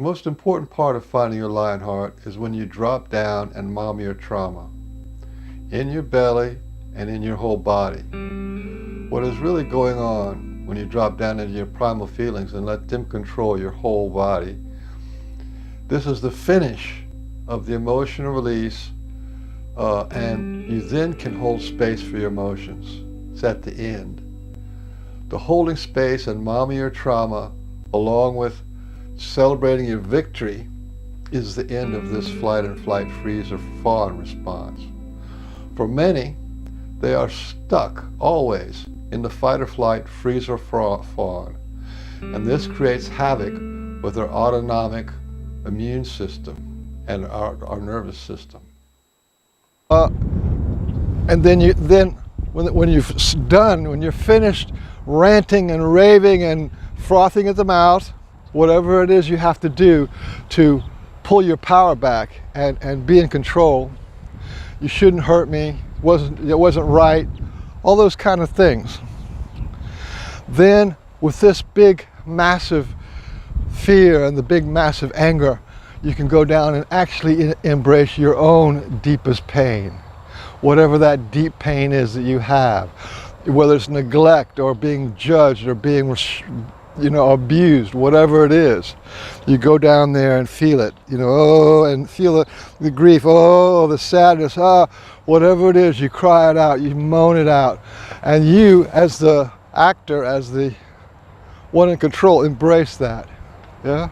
The most important part of finding your lion heart is when you drop down and mom your trauma in your belly and in your whole body. What is really going on when you drop down into your primal feelings and let them control your whole body? This is the finish of the emotional release, and you then can hold space for your emotions. It's at the end. The holding space and momming your trauma, along with celebrating your victory, is the end of this flight and flight, freeze or fawn response. For many, they are stuck always in the fight or flight, freeze or fawn, and this creates havoc with our autonomic immune system and our nervous system. And then when you're finished ranting and raving and frothing at the mouth, whatever it is you have to do to pull your power back and be in control. You shouldn't hurt me, it wasn't right, all those kind of things. Then with this big massive fear and the big massive anger, you can go down and actually embrace your own deepest pain, whatever that deep pain is that you have, whether it's neglect or being judged or being abused, whatever it is. You go down there and feel it, and feel the grief, the sadness, whatever it is, you cry it out, you moan it out. And you, as the actor, as the one in control, embrace that. Yeah?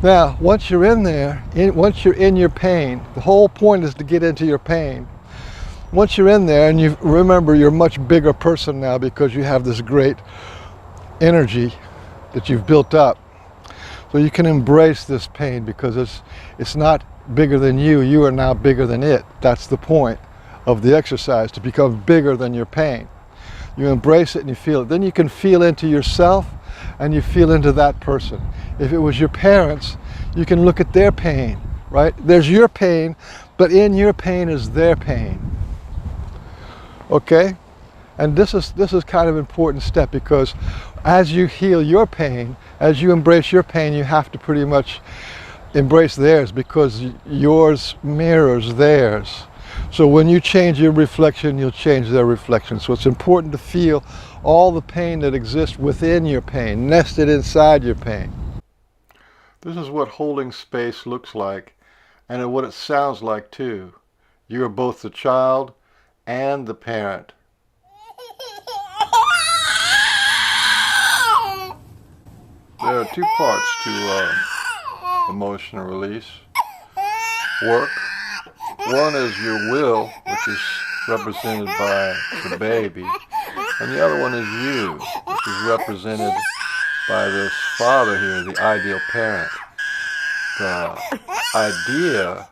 Now, once you're in there, once you're in your pain, the whole point is to get into your pain. Once you're in there, and you remember you're a much bigger person now because you have this great energy that you've built up, so you can embrace this pain because it's not bigger than you. You are now bigger than it. That's the point of the exercise, to become bigger than your pain. You embrace it and you feel it. Then you can feel into yourself and you feel into that person. If it was your parents, you can look at their pain, right? There's your pain, but in your pain is their pain. Okay? And this is kind of an important step, because as you heal your pain, as you embrace your pain, you have to pretty much embrace theirs, because yours mirrors theirs. So when you change your reflection, you'll change their reflection. So it's important to feel all the pain that exists within your pain, nested inside your pain. This is what holding space looks like, and what it sounds like too. You are both the child and the parent. There are two parts to emotional release. Work. One is your will, which is represented by the baby, and the other one is you, which is represented by this father here, the ideal parent. The idea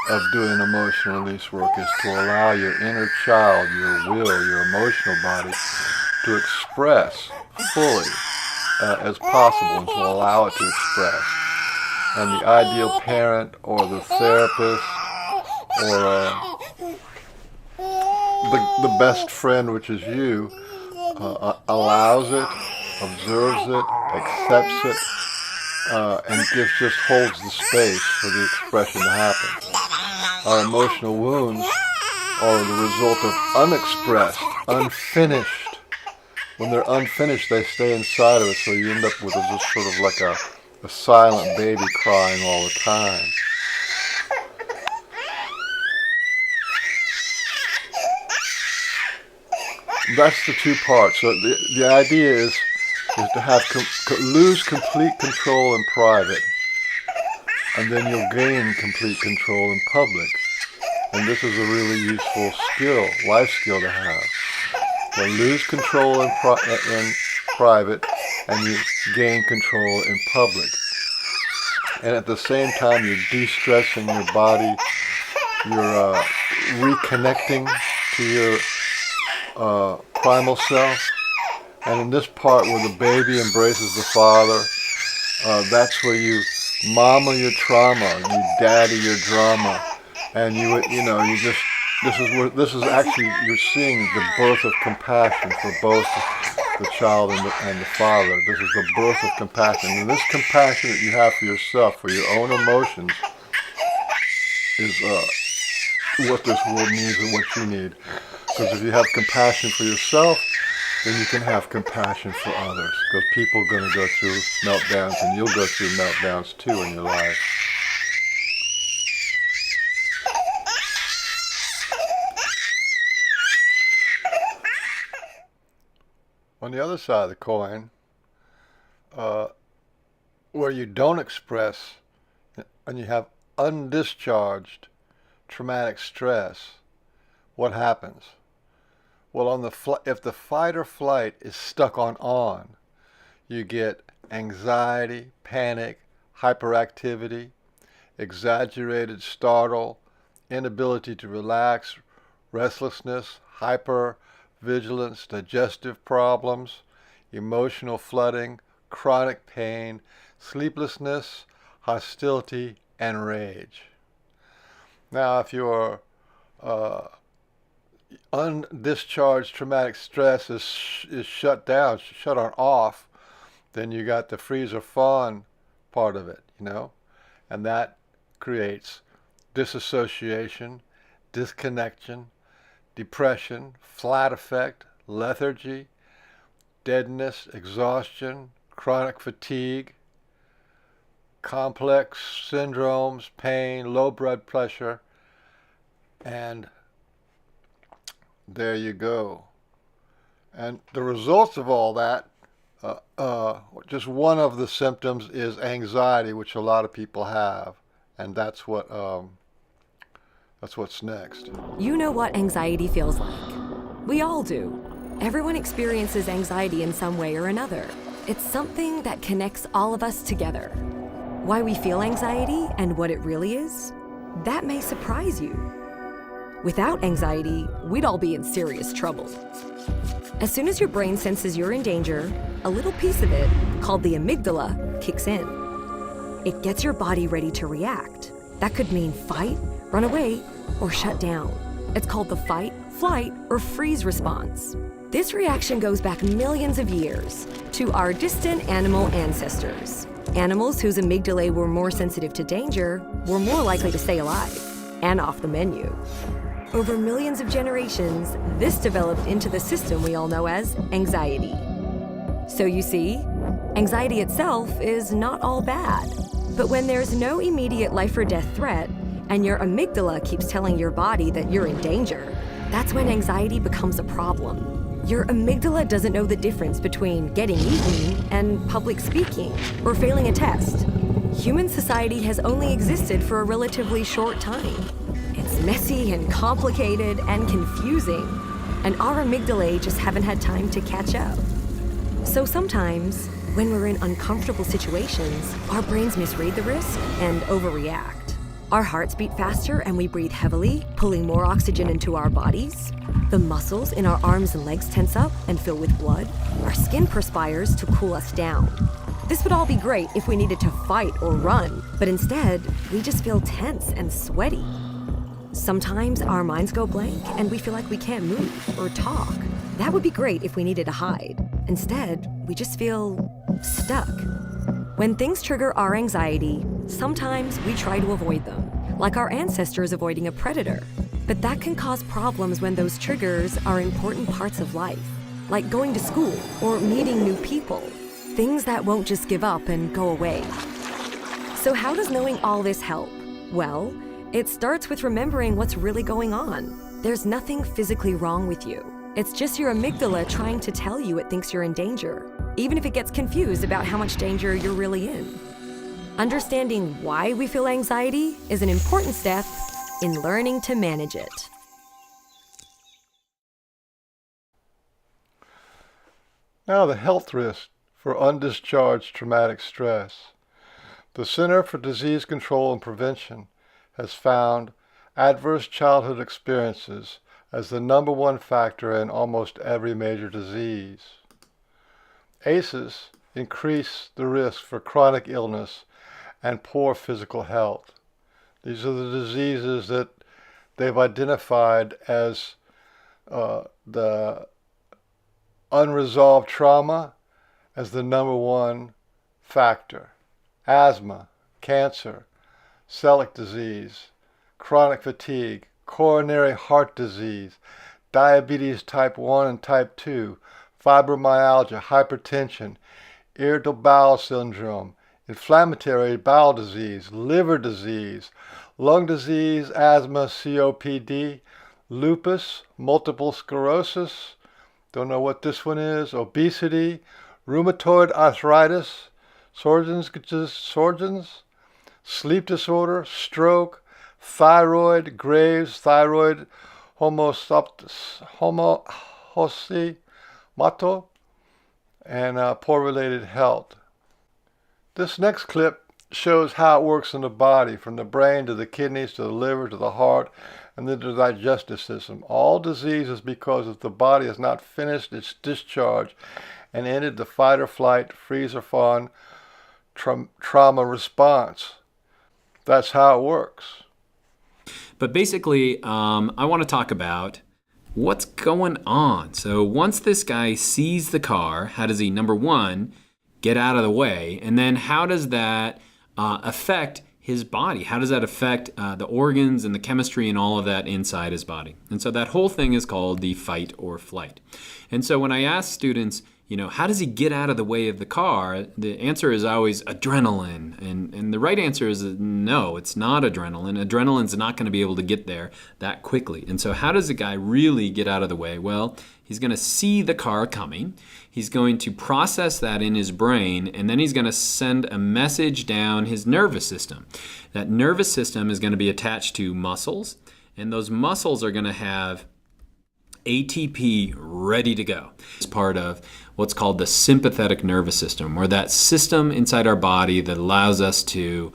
of doing emotional release work is to allow your inner child, your will, your emotional body to express fully as possible, and to allow it to express. And the ideal parent or the therapist or the best friend, which is you, allows it, observes it, accepts it, and just holds the space for the expression to happen. Our emotional wounds are the result of unexpressed, unfinished. When they're unfinished, they stay inside of us, so you end up with just sort of like a silent baby crying all the time. That's the two parts. So the idea is to have lose complete control in private, and then you'll gain complete control in public. And this is a really useful skill, life skill to have. So lose control in private, and you gain control in public. And at the same time, you're de-stressing your body, you're reconnecting to your primal self. And in this part where the baby embraces the father, that's where you mama your trauma, you daddy your drama, and this is actually, you're seeing the birth of compassion for both the child and the father. This is the birth of compassion. And this compassion that you have for yourself, for your own emotions, is what this world needs and what you need. Because if you have compassion for yourself, then you can have compassion for others. Because people are going to go through meltdowns, and you'll go through meltdowns too in your life. On the other side of the coin, where you don't express and you have undischarged traumatic stress, what happens? Well, if the fight or flight is stuck on, you get anxiety, panic, hyperactivity, exaggerated startle, inability to relax, restlessness, hypervigilance, digestive problems, emotional flooding, chronic pain, sleeplessness, hostility, and rage. Now, if your undischarged traumatic stress is shut down, shut on off, then you got the freeze or fawn part of it, and that creates disassociation, disconnection, depression, flat affect, lethargy, deadness, exhaustion, chronic fatigue, complex syndromes, pain, low blood pressure, and there you go. And the results of all that, just one of the symptoms is anxiety, which a lot of people have, and that's what's next. You know what anxiety feels like. We all do. Everyone experiences anxiety in some way or another. It's something that connects all of us together. Why we feel anxiety and what it really is, that may surprise you. Without anxiety, we'd all be in serious trouble. As soon as your brain senses you're in danger, a little piece of it, called the amygdala, kicks in. It gets your body ready to react. That could mean fight, run away, or shut down. It's called the fight, flight, or freeze response. This reaction goes back millions of years to our distant animal ancestors. Animals whose amygdalae were more sensitive to danger were more likely to stay alive and off the menu. Over millions of generations, this developed into the system we all know as anxiety. So you see, anxiety itself is not all bad. But when there's no immediate life or death threat, and your amygdala keeps telling your body that you're in danger, that's when anxiety becomes a problem. Your amygdala doesn't know the difference between getting eaten and public speaking or failing a test. Human society has only existed for a relatively short time. It's messy and complicated and confusing, and our amygdalae just haven't had time to catch up. So sometimes, when we're in uncomfortable situations, our brains misread the risk and overreact. Our hearts beat faster and we breathe heavily, pulling more oxygen into our bodies. The muscles in our arms and legs tense up and fill with blood. Our skin perspires to cool us down. This would all be great if we needed to fight or run, but instead, we just feel tense and sweaty. Sometimes our minds go blank and we feel like we can't move or talk. That would be great if we needed to hide. Instead, we just feel stuck. When things trigger our anxiety, sometimes we try to avoid them, like our ancestors avoiding a predator. But that can cause problems when those triggers are important parts of life, like going to school or meeting new people, things that won't just give up and go away. So how does knowing all this help? Well, it starts with remembering what's really going on. There's nothing physically wrong with you. It's just your amygdala trying to tell you it thinks you're in danger, even if it gets confused about how much danger you're really in. Understanding why we feel anxiety is an important step in learning to manage it. Now the health risk for undischarged traumatic stress. The Center for Disease Control and Prevention has found adverse childhood experiences as the #1 factor in almost every major disease. ACEs increase the risk for chronic illness and poor physical health. These are the diseases that they've identified as the unresolved trauma as the number one factor. Asthma, cancer, celiac disease, chronic fatigue, coronary heart disease, diabetes type 1 and type 2, fibromyalgia, hypertension, irritable bowel syndrome, inflammatory bowel disease, liver disease, lung disease, asthma, COPD, lupus, multiple sclerosis, don't know what this one is, obesity, rheumatoid arthritis, Sjögren's, sleep disorder, stroke, thyroid, Graves, thyroid homocysteine, and poor related health. This next clip shows how it works in the body, from the brain to the kidneys to the liver to the heart and then to the digestive system. All disease is because if the body has not finished its discharge and ended the fight or flight, freeze or fawn trauma response. That's how it works. But basically, I want to talk about what's going on. So once this guy sees the car, how does he, number one, get out of the way? And then how does that affect his body? How does that affect the organs and the chemistry and all of that inside his body? And so that whole thing is called the fight or flight. And so when I ask students, how does he get out of the way of the car? The answer is always adrenaline. And the right answer is no, it's not adrenaline. Adrenaline's not going to be able to get there that quickly. And so how does the guy really get out of the way? Well, he's going to see the car coming. He's going to process that in his brain, and then he's going to send a message down his nervous system. That nervous system is going to be attached to muscles, and those muscles are going to have ATP ready to go. It's part of what's called the sympathetic nervous system, or that system inside our body that allows us to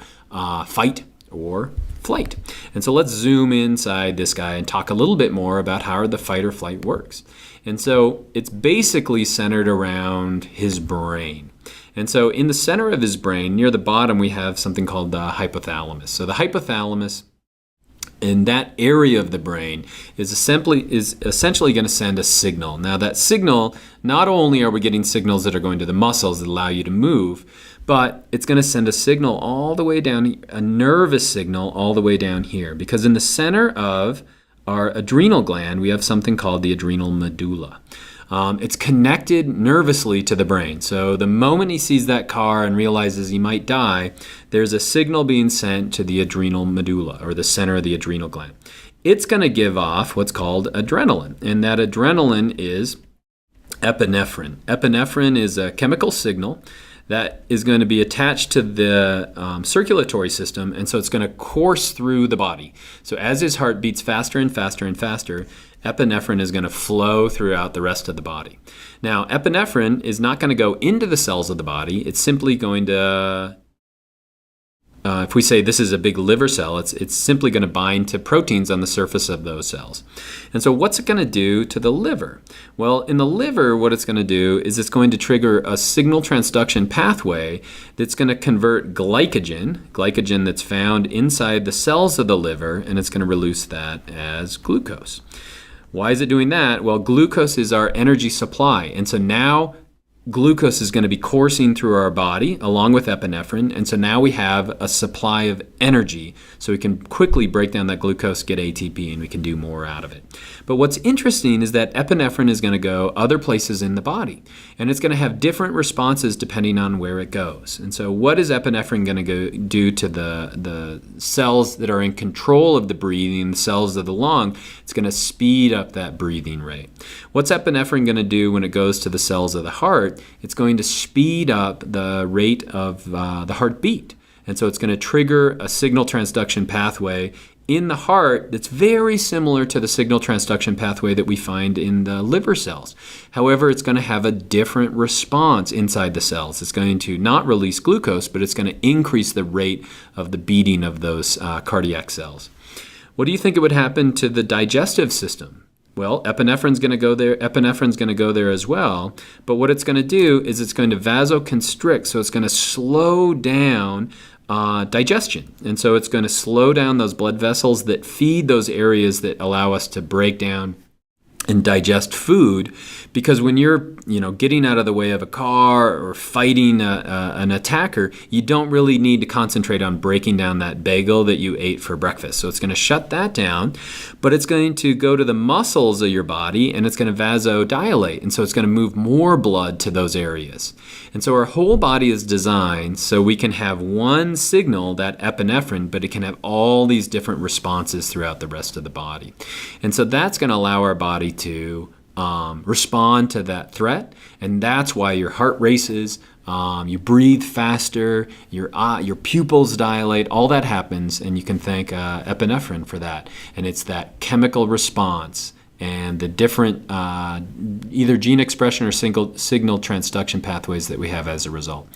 fight or flight. And so let's zoom inside this guy and talk a little bit more about how the fight or flight works. And so it's basically centered around his brain. And so in the center of his brain, near the bottom, we have something called the hypothalamus. So the hypothalamus in that area of the brain is essentially going to send a signal. Now that signal, not only are we getting signals that are going to the muscles that allow you to move, but it's going to send a signal all the way down, a nervous signal all the way down here. Because in the center of our adrenal gland, we have something called the adrenal medulla. It's connected nervously to the brain. So the moment he sees that car and realizes he might die, there's a signal being sent to the adrenal medulla, or the center of the adrenal gland. It's going to give off what's called adrenaline, and that adrenaline is epinephrine. Epinephrine is a chemical signal that is going to be attached to the circulatory system, and so it's going to course through the body. So as his heart beats faster and faster and faster, epinephrine is going to flow throughout the rest of the body. Now, epinephrine is not going to go into the cells of the body. It's simply going to, if we say this is a big liver cell, it's simply going to bind to proteins on the surface of those cells. And so what's it going to do to the liver? Well, in the liver, what it's going to do is it's going to trigger a signal transduction pathway that's going to convert glycogen that's found inside the cells of the liver, and it's going to release that as glucose. Why is it doing that? Well, glucose is our energy supply. And so now glucose is going to be coursing through our body along with epinephrine. And so now we have a supply of energy. So we can quickly break down that glucose, get ATP, and we can do more out of it. But what's interesting is that epinephrine is going to go other places in the body. And it's going to have different responses depending on where it goes. And so what is epinephrine going to do to the cells that are in control of the breathing, the cells of the lung? It's going to speed up that breathing rate. What's epinephrine going to do when it goes to the cells of the heart? It's going to speed up the rate of the heartbeat. And so it's going to trigger a signal transduction pathway in the heart that's very similar to the signal transduction pathway that we find in the liver cells. However, it's going to have a different response inside the cells. It's going to not release glucose, but it's going to increase the rate of the beating of those cardiac cells. What do you think it would happen to the digestive system? Well, epinephrine's going to go there. Epinephrine's going to go there as well. But what it's going to do is it's going to vasoconstrict, so it's going to slow down digestion. And so it's going to slow down those blood vessels that feed those areas that allow us to break down and digest food, because when you're getting out of the way of a car or fighting an attacker, you don't really need to concentrate on breaking down that bagel that you ate for breakfast. So it's going to shut that down, but it's going to go to the muscles of your body and it's going to vasodilate, and so it's going to move more blood to those areas. And so our whole body is designed so we can have one signal, that epinephrine, but it can have all these different responses throughout the rest of the body. And so that's going to allow our body to respond to that threat, and that's why your heart races, you breathe faster, your pupils dilate, all that happens, and you can thank epinephrine for that. And it's that chemical response and the different either gene expression or signal transduction pathways that we have as a result.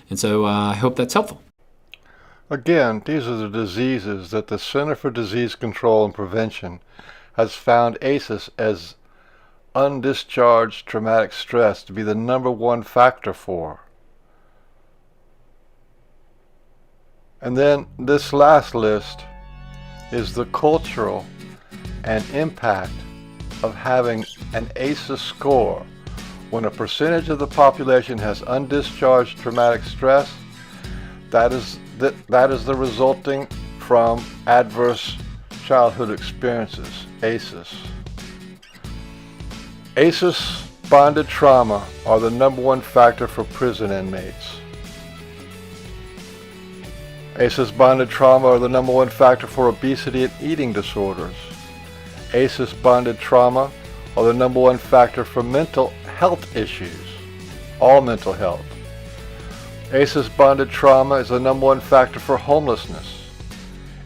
And so I hope that's helpful. Again, these are the diseases that the Center for Disease Control and Prevention has found ACEs, as undischarged traumatic stress, to be the #1 factor for. And then this last list is the cultural and impact of having an ACEs score. When a percentage of the population has undischarged traumatic stress, that is the resulting from adverse childhood experiences, ACEs. ACEs bonded trauma are the #1 factor for prison inmates. ACEs bonded trauma are the #1 factor for obesity and eating disorders. ACEs bonded trauma are the #1 factor for mental health issues, all mental health. ACEs bonded trauma is the #1 factor for homelessness.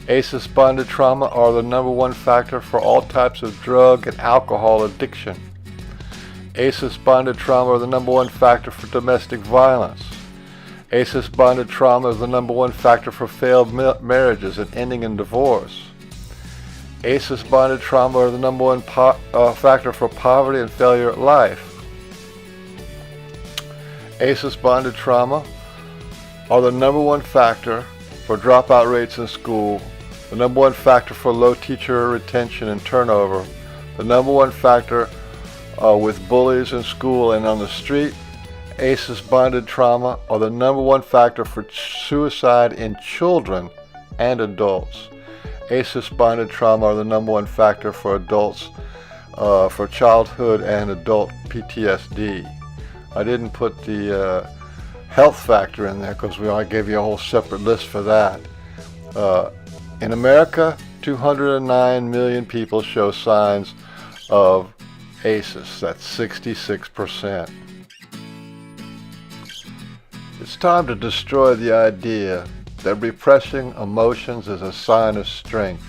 ACEs bonded trauma are the #1 factor for all types of drug and alcohol addiction. ACEs bonded trauma are the #1 factor for domestic violence. ACEs bonded trauma is the #1 factor for failed marriages and ending in divorce. ACEs bonded trauma are the #1 factor for poverty and failure at life. ACEs bonded trauma are the #1 factor for dropout rates in school, the #1 factor for low teacher retention and turnover, the #1 factor with bullies in school and on the street. ACEs bonded trauma are the #1 factor for suicide in children and adults. ACEs bonded trauma are the #1 factor for adults, for childhood and adult PTSD. I didn't put the health factor in there because I gave you a whole separate list for that. In America, 209 million people show signs of ACEs. That's 66%. It's time to destroy the idea that repressing emotions is a sign of strength.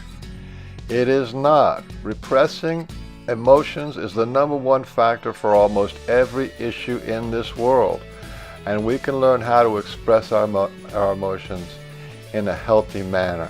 It is not. Repressing emotions is the #1 factor for almost every issue in this world, and we can learn how to express our emotions in a healthy manner.